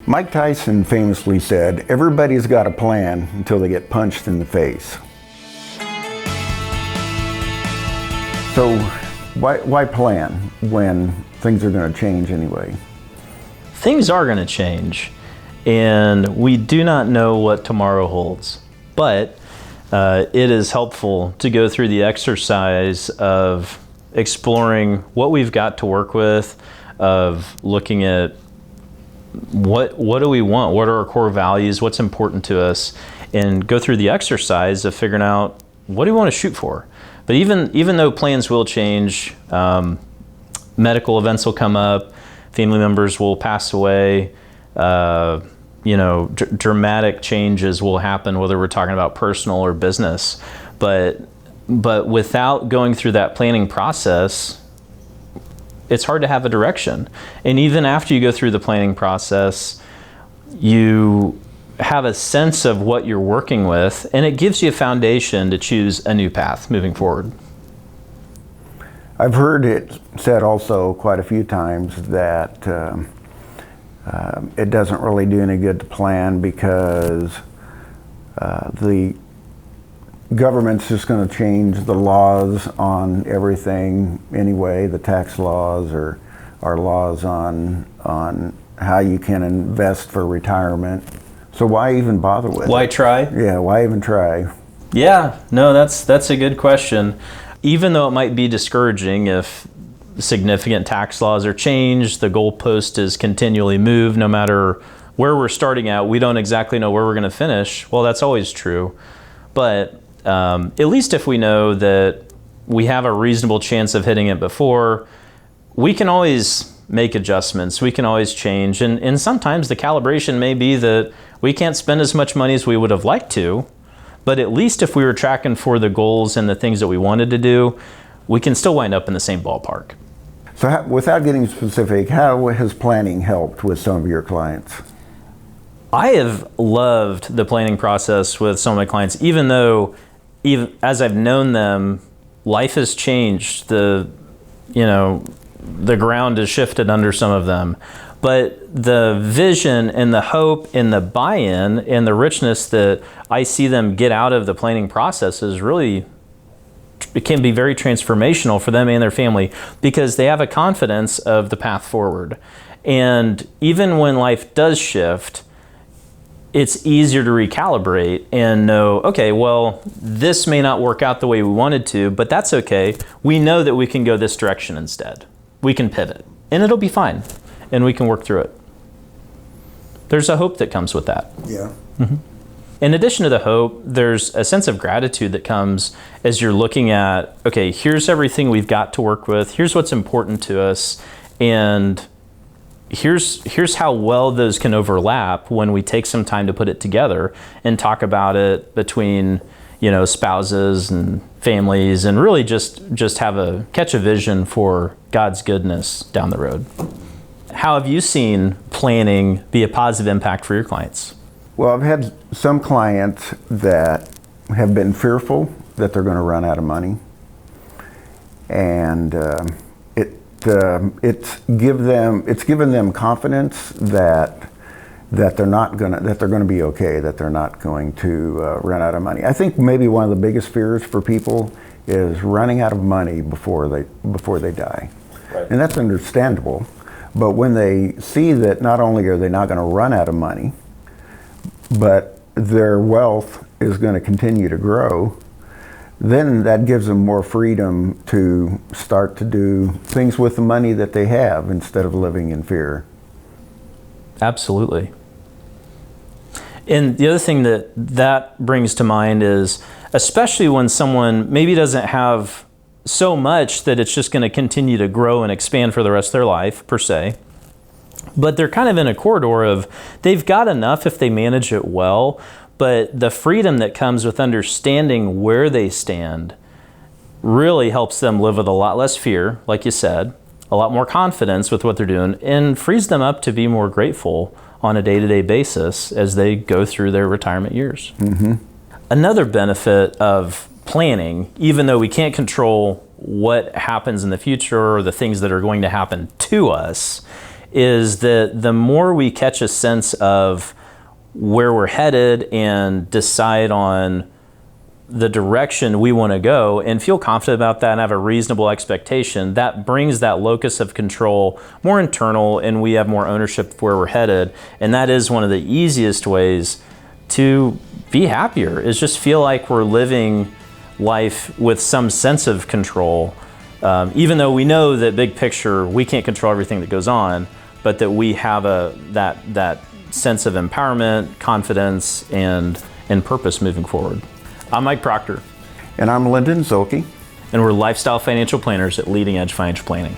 Mike Tyson famously said, "Everybody's got a plan until they get punched in the face." So why plan when things are going to change anyway? Things are going to change, and we do not know what tomorrow holds. But it is helpful to go through the exercise of exploring what we've got to work with, of looking at what do we want, what are our core values, what's important to us, and go through the exercise of figuring out what do we want to shoot for. But even though plans will change, medical events will come up, family members will pass away, dramatic changes will happen, whether we're talking about personal or business. But without going through that planning process, it's hard to have a direction. And even after you go through the planning process, you have a sense of what you're working with, and it gives you a foundation to choose a new path moving forward. I've heard it said also quite a few times that it doesn't really do any good to plan because the government's just going to change the laws on everything anyway, the tax laws or our laws on how you can invest for retirement. So why even bother with it? Why try? Yeah, why even try? Yeah, no, that's a good question. Even though it might be discouraging if significant tax laws are changed, the goalpost is continually moved, no matter where we're starting at, we don't exactly know where we're going to finish. Well, that's always true. But at least if we know that we have a reasonable chance of hitting it before, we can always make adjustments. We can always change. And sometimes the calibration may be that we can't spend as much money as we would have liked to, but at least if we were tracking for the goals and the things that we wanted to do, we can still wind up in the same ballpark. So without getting specific, how has planning helped with some of your clients? I have loved the planning process with some of my clients, even though as I've known them, life has changed. The ground has shifted under some of them. But the vision and the hope and the buy-in and the richness that I see them get out of the planning process is really, it can be very transformational for them and their family because they have a confidence of the path forward. And even when life does shift, it's easier to recalibrate and know, okay, well, this may not work out the way we wanted to, but that's okay. We know that we can go this direction instead. We can pivot, and it'll be fine, and we can work through it. There's a hope that comes with that. Yeah. Mm-hmm. In addition to the hope, there's a sense of gratitude that comes as you're looking at, okay, here's everything we've got to work with, here's what's important to us, and here's how well those can overlap when we take some time to put it together and talk about it between spouses and families, and really just catch a vision for God's goodness down the road. How have you seen planning be a positive impact for your clients? Well, I've had some clients that have been fearful that they're going to run out of money, and it's given them confidence that they're going to be okay, that they're not going to run out of money. I think maybe one of the biggest fears for people is running out of money before they die, right. And that's understandable. But when they see that not only are they not going to run out of money, but their wealth is going to continue to grow, then that gives them more freedom to start to do things with the money that they have instead of living in fear. Absolutely. And the other thing that brings to mind is, especially when someone maybe doesn't have so much that it's just going to continue to grow and expand for the rest of their life, per se, but they're kind of in a corridor of they've got enough if they manage it well, but the freedom that comes with understanding where they stand really helps them live with a lot less fear, like you said, a lot more confidence with what they're doing, and frees them up to be more grateful on a day-to-day basis as they go through their retirement years. Mm-hmm. Another benefit of planning, even though we can't control what happens in the future or the things that are going to happen to us, is that the more we catch a sense of where we're headed and decide on the direction we want to go and feel confident about that and have a reasonable expectation, that brings that locus of control more internal, and we have more ownership of where we're headed. And that is one of the easiest ways to be happier, is just feel like we're living life with some sense of control, even though we know that big picture we can't control everything that goes on, but that we have that sense of empowerment, confidence, and purpose moving forward. I'm Mike Proctor. And I'm Lyndon Zolke. And we're lifestyle financial planners at Leading Edge Financial Planning.